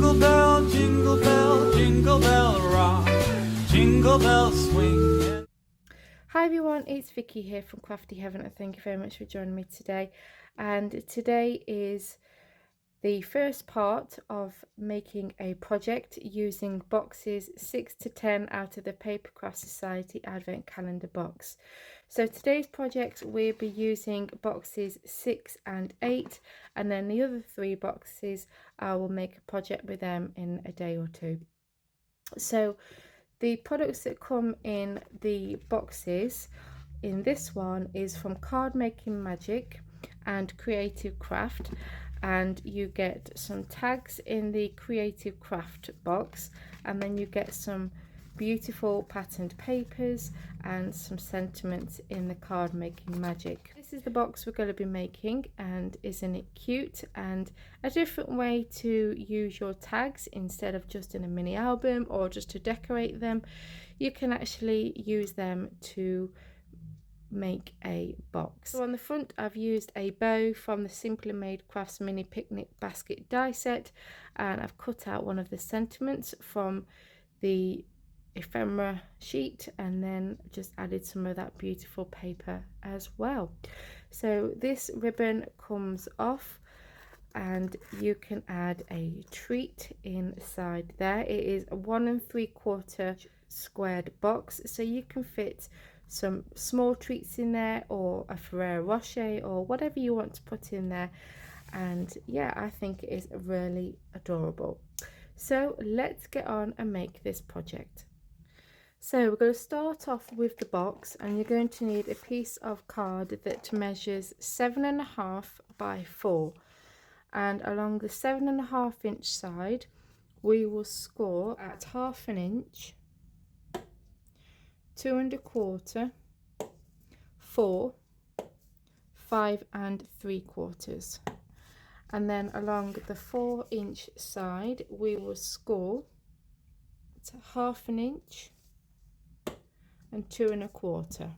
jingle bell, jingle bell rock, jingle bell swing. Hi everyone, it's Vicky here from Crafty Heaven and thank you very much for joining me today. And today is the first part of making a project using boxes 6 to 10 out of the Papercraft Society Advent Calendar box. So today's project we'll be using boxes 6 and 8, and then the other 3 boxes I will make a project with them in a day or two. So the products that come in the boxes in this one is from Card Making Magic and Creative Craft, and you get some tags in the Creative Craft box, and then you get some beautiful patterned papers and some sentiments in the Card Making Magic. This is the box we're going to be making, and isn't it cute? And a different way to use your tags instead of just in a mini album or just to decorate them, you can actually use them to make a box. So on the front I've used a bow from the Simply Made Crafts mini picnic basket die set, and I've cut out one of the sentiments from the ephemera sheet and then just added some of that beautiful paper as well. So this ribbon comes off and you can add a treat inside there. It is a 1 3/4 squared box, so you can fit some small treats in there or a Ferrero Rocher or whatever you want to put in there. And yeah, I think it is really adorable. So let's get on and make this project. So we're going to start off with the box, and you're going to need a piece of card that measures 7.5 by 4, and along the 7.5 inch side we will score at 1/2 inch, 2 1/4, 4, 5 3/4, and then along the 4 inch side we will score at 1/2 inch and 2 1/4.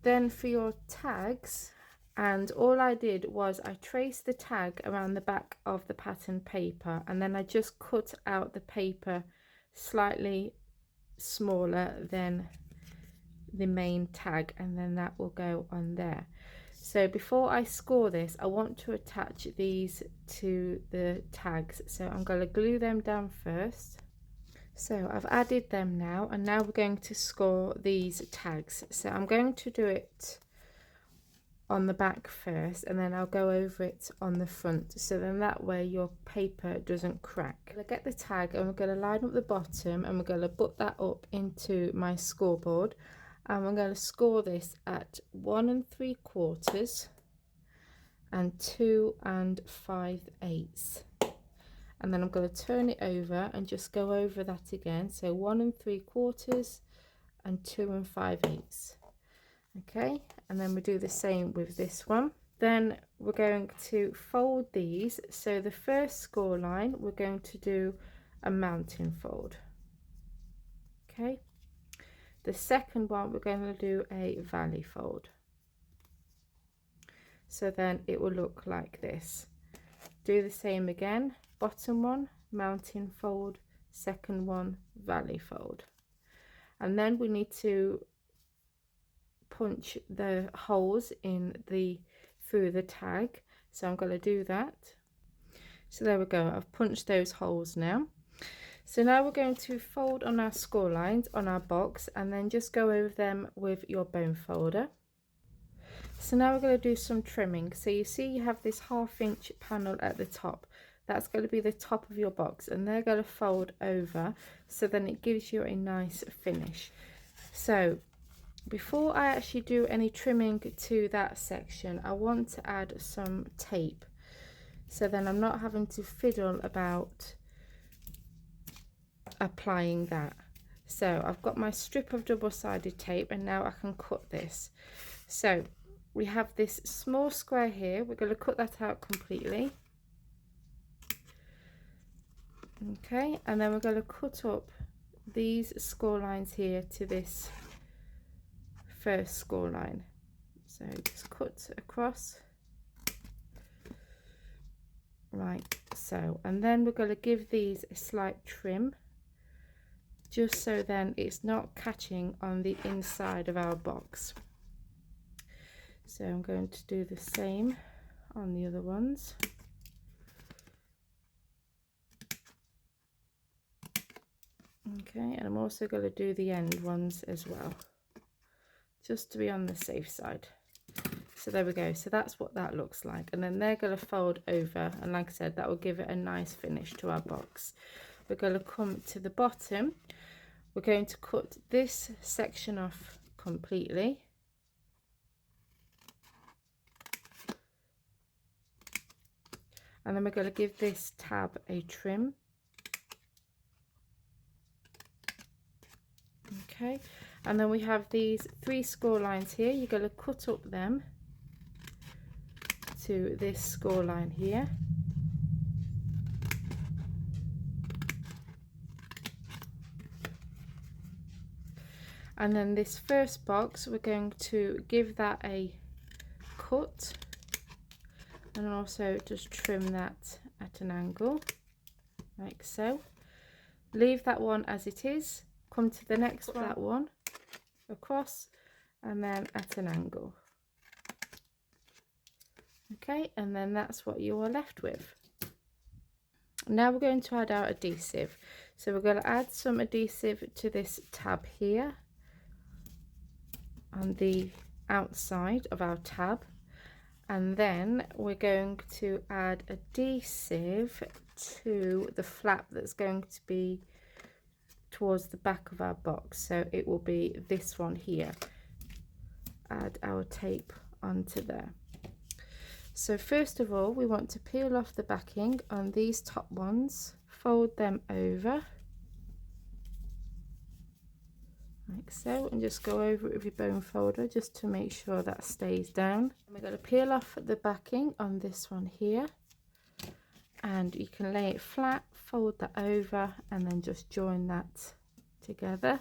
Then for your tags, and all I did was I traced the tag around the back of the pattern paper, and then I just cut out the paper slightly smaller than the main tag, and then that will go on there. So before I score this, I want to attach these to the tags, so I'm going to glue them down first. So I've added them now, and now we're going to score these tags. So I'm going to do it on the back first, and then I'll go over it on the front, so then that way your paper doesn't crack. I'll get the tag and we're going to line up the bottom, and we're going to put that up into my scoreboard, and we're going to score this at 1 3/4 and 2 5/8, and then I'm going to turn it over and just go over that again. So 1 3/4 and 2 5/8. Okay, and then we do the same with this one. Then we're going to fold these. So the first score line we're going to do a mountain fold. Okay, the second one we're going to do a valley fold. So then it will look like this. Do the same again, bottom one mountain fold, second one valley fold, and then we need to punch the holes in through the tag. So I'm going to do that. So there we go, I've punched those holes now. So now we're going to fold on our score lines on our box, and then just go over them with your bone folder. So now we're going to do some trimming. So you see you have this 1/2 inch panel at the top. That's going to be the top of your box, and they're going to fold over, so then it gives you a nice finish. So before I actually do any trimming to that section, I want to add some tape, so then I'm not having to fiddle about applying that. So I've got my strip of double-sided tape, and now I can cut this. So we have this small square here, we're going to cut that out completely. Okay, and then we're going to cut up these score lines here to this first score line. So just cut across like so. And then we're going to give these a slight trim, just so then it's not catching on the inside of our box. So I'm going to do the same on the other ones. Okay, and I'm also going to do the end ones as well, just to be on the safe side. So there we go. So that's what that looks like. And then they're going to fold over, and like I said, that will give it a nice finish to our box. We're going to come to the bottom. We're going to cut this section off completely. And then we're going to give this tab a trim. Okay, and then we have these 3 score lines here. You're going to cut up them to this score line here. And then this first box, we're going to give that a cut, and also just trim that at an angle, like so. Leave that one as it is. Come to the next flat one, across, and then at an angle. Okay, and then that's what you are left with. Now we're going to add our adhesive. So we're going to add some adhesive to this tab here on the outside of our tab, and then we're going to add adhesive to the flap that's going to be towards the back of our box. So it will be this one here. Add our tape onto there. So first of all, we want to peel off the backing on these top ones, fold them over like so, and just go over it with your bone folder just to make sure that stays down. And we're going to peel off the backing on this one here, and you can lay it flat, fold that over, and then just join that together.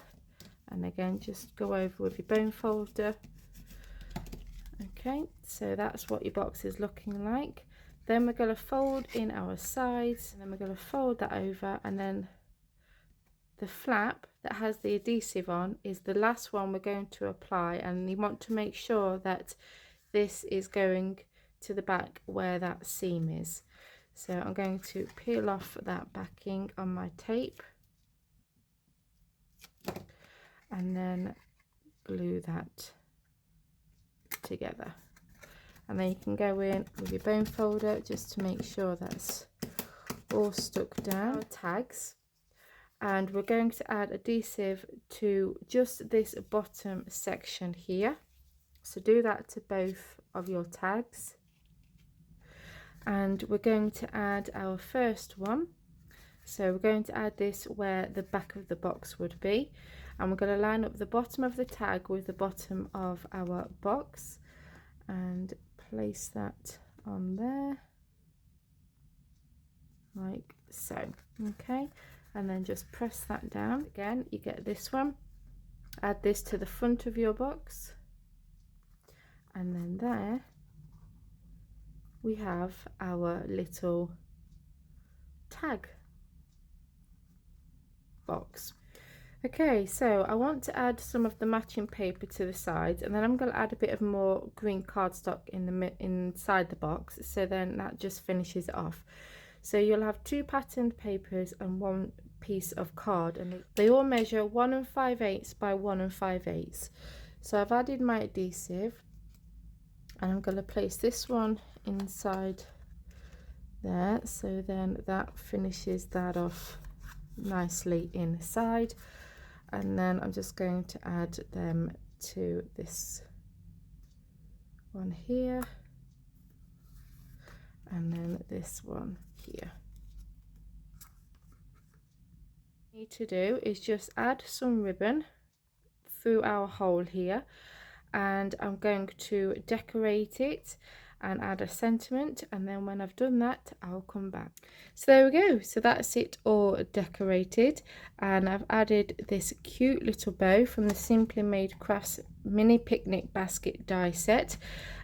And again, just go over with your bone folder. Okay, so that's what your box is looking like. Then we're going to fold in our sides, and then we're going to fold that over, and then the flap that has the adhesive on is the last one we're going to apply, and you want to make sure that this is going to the back where that seam is. So I'm going to peel off that backing on my tape and then glue that together. And then you can go in with your bone folder just to make sure that's all stuck down. Our tags, and we're going to add adhesive to just this bottom section here. So do that to both of your tags. And we're going to add our first one. So we're going to add this where the back of the box would be, and we're going to line up the bottom of the tag with the bottom of our box and place that on there like so. Okay, and then just press that down. Again, you get this one. Add this to the front of your box, and then there we have our little tag box. Okay, so I want to add some of the matching paper to the sides, and then I'm going to add a bit of more green cardstock inside the box, so then that just finishes it off. So you'll have 2 patterned papers and 1 piece of card, and they all measure 1 5/8 by 1 5/8. So I've added my adhesive, and I'm going to place this one inside there, so then that finishes that off nicely inside. And then I'm just going to add them to this one here, and then this one here. What we need to do is just add some ribbon through our hole here, and I'm going to decorate it and add a sentiment, and then when I've done that I'll come back. So there we go, so that's it all decorated, and I've added this cute little bow from the Simply Made Crafts mini picnic basket die set,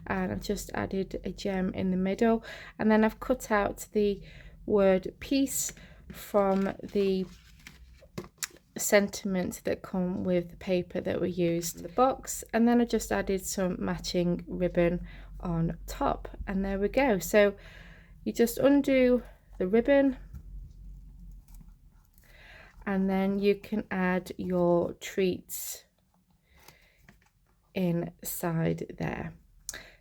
and I've just added a gem in the middle, and then I've cut out the word peace from the sentiments that come with the paper that we used in the box, and then I just added some matching ribbon on top, and there we go. So you just undo the ribbon, and then you can add your treats inside there.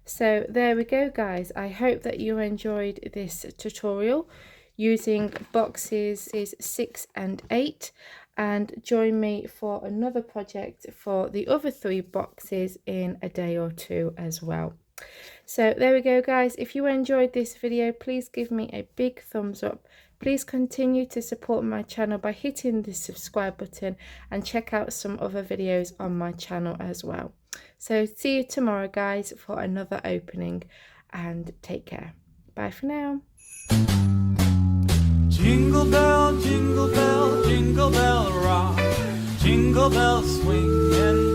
So there we go, guys. I hope that you enjoyed this tutorial using boxes 6 and 8, and join me for another project for the other 3 boxes in a day or 2 as well. So there we go, guys. If you enjoyed this video, please give me a big thumbs up. Please continue to support my channel by hitting the subscribe button, and check out some other videos on my channel as well. So see you tomorrow, guys, for another opening, and take care. Bye for now. Jingle bell, jingle bell, jingle bell rock. Jingle bells swing and